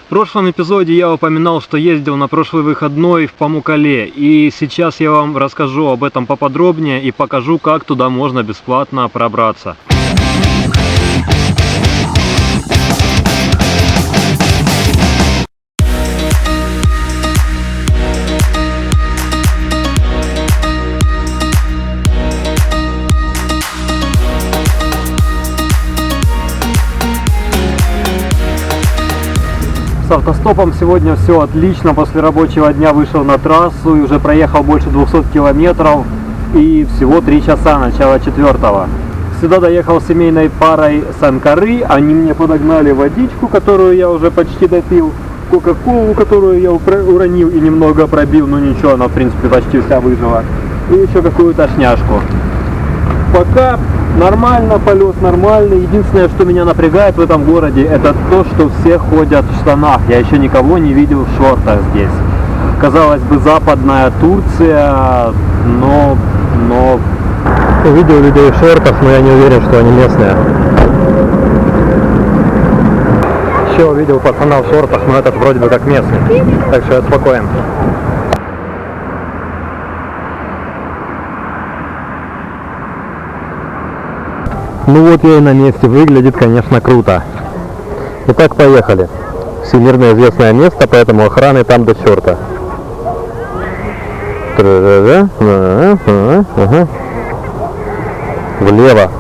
В прошлом эпизоде я упоминал, что ездил на прошлый выходной в Памукале, и сейчас я вам расскажу об этом поподробнее и покажу, как туда можно бесплатно пробраться. С автостопом сегодня все отлично. После рабочего дня вышел на трассу и уже проехал больше 200 километров. И всего 3 часа, начало 4-го. Сюда доехал с семейной парой с Анкары. Они мне подогнали водичку, которую я уже почти допил. Кока-колу, которую я уронил и немного пробил. Но ничего, она в принципе почти вся выжила. И еще какую-то шняшку. Пока нормально, полет нормальный. Единственное, что меня напрягает в этом городе, это то, что все ходят в штанах. Я еще никого не видел в шортах здесь. Казалось бы, западная Турция, но... Увидел людей в шортах, но я не уверен, что они местные. Еще увидел пацана в шортах, но этот вроде бы как местный. Так что я спокоен. Ну вот я и на месте, выглядит, конечно, круто. Итак, поехали. Всемирно известное место, поэтому охраны там до черта. Влево.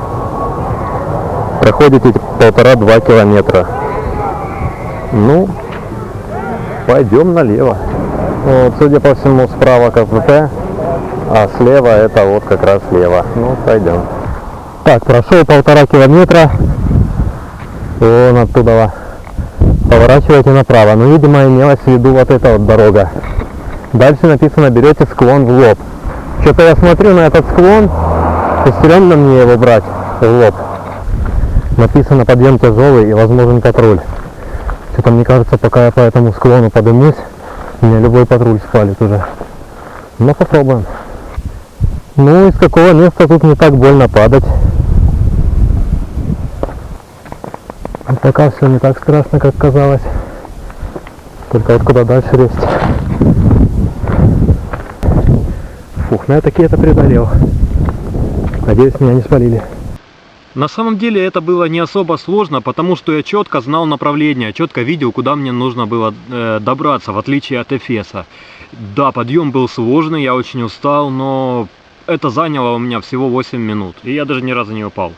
Проходите 1,5-2 километра. Ну, пойдем налево. Вот, судя по всему, справа КПП, а слева это вот как раз слева. Ну, пойдем. Так, прошел 1,5 километра, вон оттуда поворачивайте направо, но, видимо, имелась в виду вот эта вот дорога. Дальше написано, берете склон в лоб. Что-то я смотрю на этот склон, и стрёмно мне его брать в лоб. Написано, подъем тяжелый и возможен патруль. Что-то мне кажется, пока я по этому склону подымусь, меня любой патруль спалит уже. Но попробуем. Ну, из какого места тут не так больно падать. Пока все не так страшно, как казалось. Только вот куда дальше лезть. Фух, ну я таки это преодолел. Надеюсь, меня не спалили. На самом деле это было не особо сложно, потому что я четко знал направление, четко видел, куда мне нужно было добраться, в отличие от Эфеса. Да, подъем был сложный, я очень устал, но это заняло у меня всего 8 минут, и я даже ни разу не упал.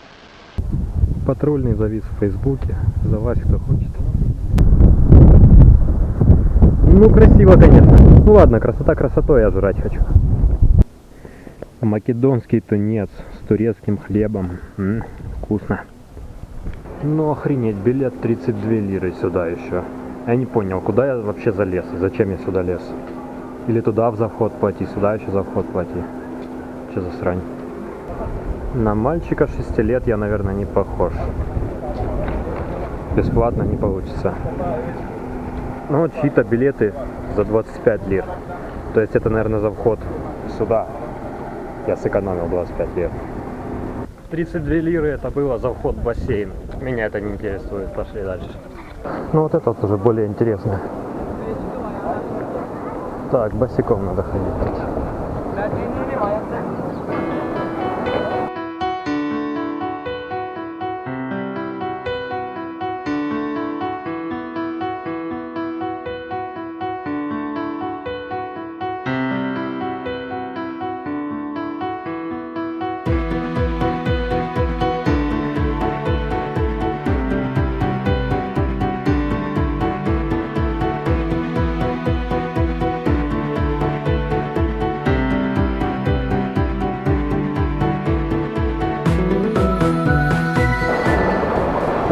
Патрульный завис в Фейсбуке, заварь кто хочет. Ну, красиво, конечно. Ну ладно, красота красотой, я жрать хочу. Македонский тунец с турецким хлебом. Вкусно. Ну охренеть, билет 32 лиры сюда еще. Я не понял, куда я вообще залез и зачем я сюда лез. Или туда за вход плати, сюда еще за вход плати. Что за срань? На мальчика 6 лет я, наверное, не похож. Бесплатно не получится. Ну вот чьи-то билеты за 25 лир. То есть это, наверное, за вход сюда. Я сэкономил 25 лир. 32 лиры это было за вход в бассейн. Меня это не интересует. Пошли дальше. Ну вот это вот уже более интересно. Так, босиком надо ходить.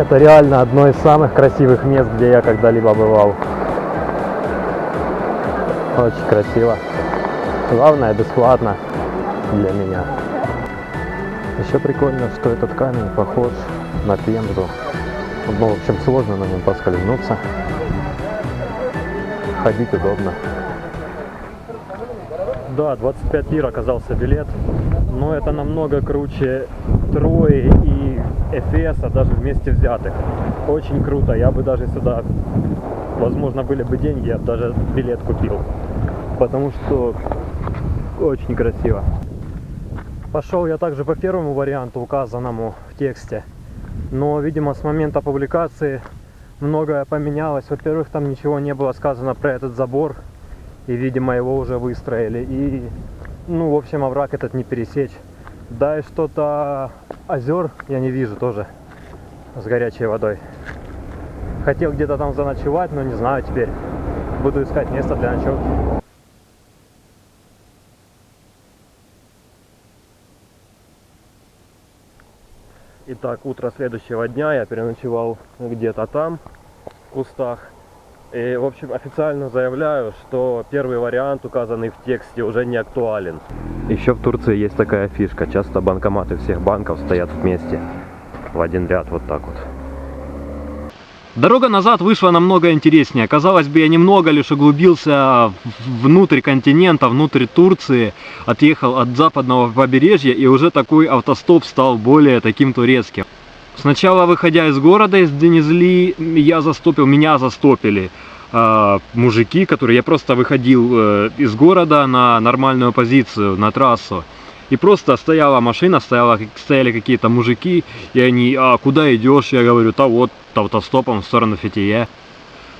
Это реально одно из самых красивых мест, где я когда-либо бывал. Очень красиво. Главное, бесплатно для меня. Еще прикольно, что этот камень похож на Пензу. Ну, в общем, сложно на нем поскользнуться. Ходить удобно. Да, 25 лир оказался билет, но это намного круче Трои и Эфеса, даже вместе взятых. Очень круто, я бы даже сюда возможно, были бы деньги, я бы даже билет купил. Потому что очень красиво. Пошел я также по первому варианту, указанному в тексте. Но, видимо, с момента публикации многое поменялось. Во-первых, там ничего не было сказано про этот забор. И, видимо, его уже выстроили. И, ну, в общем, овраг этот не пересечь. Да и что-то озер я не вижу тоже с горячей водой. Хотел где-то там заночевать, но не знаю теперь. Буду искать место для ночевки. Итак, утро следующего дня, я переночевал где-то там, в кустах. И, в общем, официально заявляю, что первый вариант, указанный в тексте, уже не актуален. Еще в Турции есть такая фишка. Часто банкоматы всех банков стоят вместе, в один ряд, вот так вот. Дорога назад вышла намного интереснее. Казалось бы, я немного лишь углубился внутрь континента, внутрь Турции, отъехал от западного побережья, и уже такой автостоп стал более таким турецким. Сначала, выходя из города, из Денизли, меня застопили мужики, которые... Я просто выходил из города на нормальную позицию, на трассу. И просто стояла машина, стояли какие-то мужики, и они: а куда идешь? Я говорю: да вот, автостопом в сторону Фетие.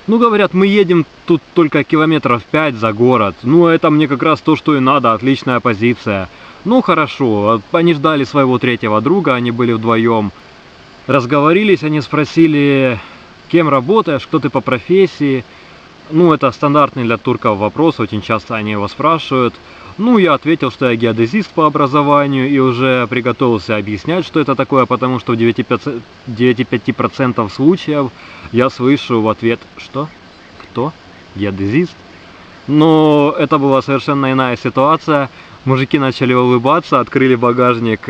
Ну, говорят, мы едем тут только километров 5 за город. Ну, это мне как раз то, что и надо, отличная позиция. Ну, хорошо, они ждали своего третьего друга, они были вдвоем. Разговорились, они спросили: кем работаешь, кто ты по профессии. Ну, это стандартный для турков вопрос, очень часто они его спрашивают. Ну, я ответил, что я геодезист по образованию, и уже приготовился объяснять, что это такое, потому что в 9,5% случаев я слышу в ответ: что? Кто? Геодезист? Но это была совершенно иная ситуация. Мужики начали улыбаться, открыли багажник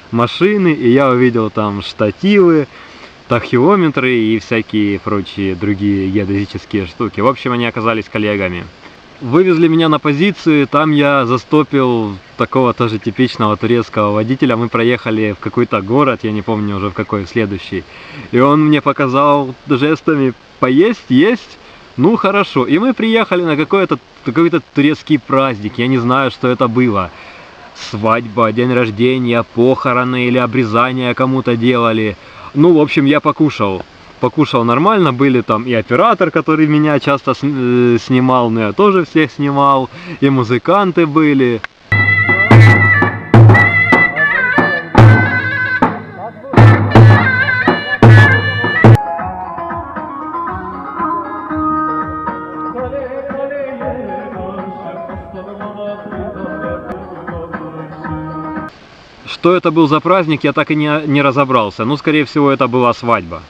машины, и я увидел там штативы, тахиометры и всякие прочие другие геодезические штуки. В общем, они оказались коллегами. Вывезли меня на позиции, там я застопил такого тоже типичного турецкого водителя. Мы проехали в какой-то город, я не помню уже в какой следующий. И он мне показал жестами: поесть, есть. Ну хорошо. И мы приехали на какой-то турецкий праздник, я не знаю, что это было. Свадьба, день рождения, похороны или обрезание кому-то делали. Ну, в общем, я покушал. Покушал нормально, были там и оператор, который меня часто снимал, но я тоже всех снимал, и музыканты были. Что это был за праздник, я так и не разобрался. Ну, скорее всего, это была свадьба.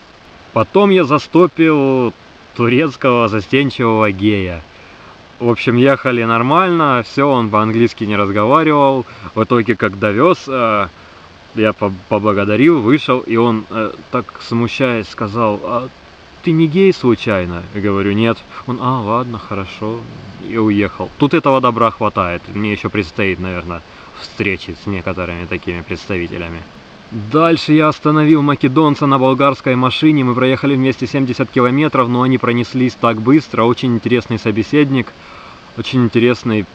Потом я застопил турецкого застенчивого гея. В общем, ехали нормально, все, он по-английски не разговаривал. В итоге, как довез, я поблагодарил, вышел, и он, так смущаясь, сказал: а ты не гей случайно? Я говорю: нет. Он: а, ладно, хорошо, и уехал. Тут этого добра хватает, мне еще предстоит, наверное, встречи с некоторыми такими представителями. Дальше я остановил македонца на болгарской машине, мы проехали вместе 70 километров, но они пронеслись так быстро. Очень интересный собеседник, очень интересный,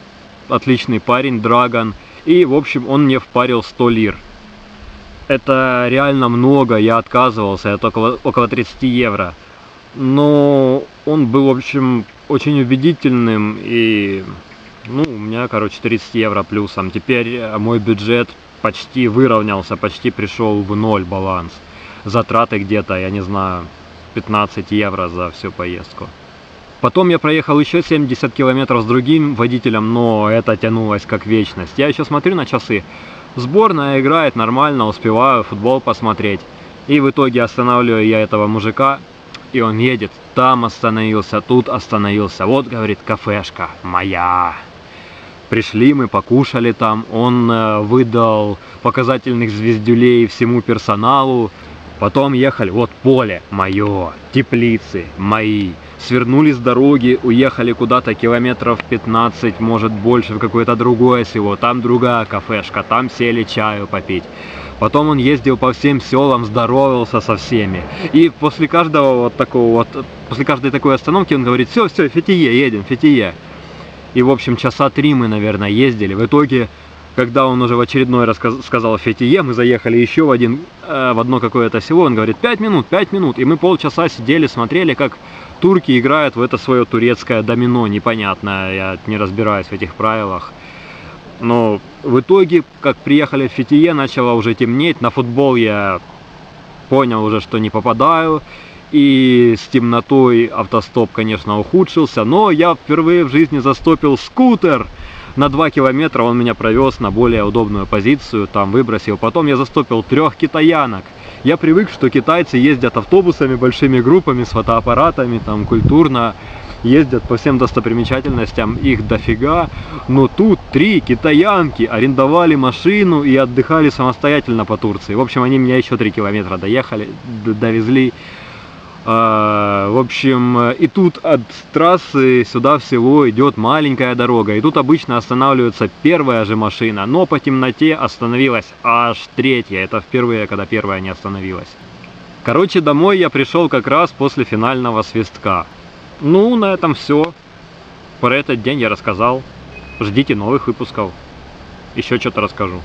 отличный парень, Драган. И, в общем, он мне впарил 100 лир. Это реально много, я отказывался, это около 30 евро. Но он был, в общем, очень убедительным, и, ну, у меня, короче, 30 евро плюсом. Теперь мой бюджет почти выровнялся, почти пришел в ноль баланс. Затраты где-то, я не знаю, 15 евро за всю поездку. Потом я проехал еще 70 километров с другим водителем, но это тянулось как вечность. Я еще смотрю на часы. Сборная играет нормально, успеваю футбол посмотреть. И в итоге останавливаю я этого мужика, и он едет. Там остановился, тут остановился. Вот, говорит, кафешка моя. Пришли мы, покушали там, он выдал показательных звездюлей всему персоналу. Потом ехали, вот поле мое, теплицы мои. Свернули с дороги, уехали куда-то километров 15, может больше, в какое-то другое село. Там другая кафешка, там сели чаю попить. Потом он ездил по всем селам, здоровался со всеми. И после каждого вот такого вот, после каждой такой остановки он говорит: все, Фетие, едем, Фетие. И в общем часа 3 мы, наверное, ездили. В итоге, когда он уже в очередной раз сказал Фетие, мы заехали еще в одно какое-то село, он говорит: 5 минут. И мы полчаса сидели, смотрели, как турки играют в это свое турецкое домино непонятное. Я не разбираюсь в этих правилах. Но в итоге, как приехали в Фетие, начало уже темнеть. На футбол я понял уже, что не попадаю. И с темнотой автостоп, конечно, ухудшился. Но я впервые в жизни застопил скутер. На 2 километра он меня провез на более удобную позицию, там выбросил. Потом я застопил 3 китаянок. Я привык, что китайцы ездят автобусами, большими группами, с фотоаппаратами, там культурно ездят по всем достопримечательностям, их дофига. Но тут 3 китаянки арендовали машину и отдыхали самостоятельно по Турции. В общем, они меня еще 3 километра довезли. В общем, и тут от трассы сюда в село идет маленькая дорога. И тут обычно останавливается первая же машина, но по темноте остановилась аж 3-я. Это впервые, когда первая не остановилась. Короче, домой я пришел как раз после финального свистка. Ну, на этом все. Про этот день я рассказал. Ждите новых выпусков. Еще что-то расскажу.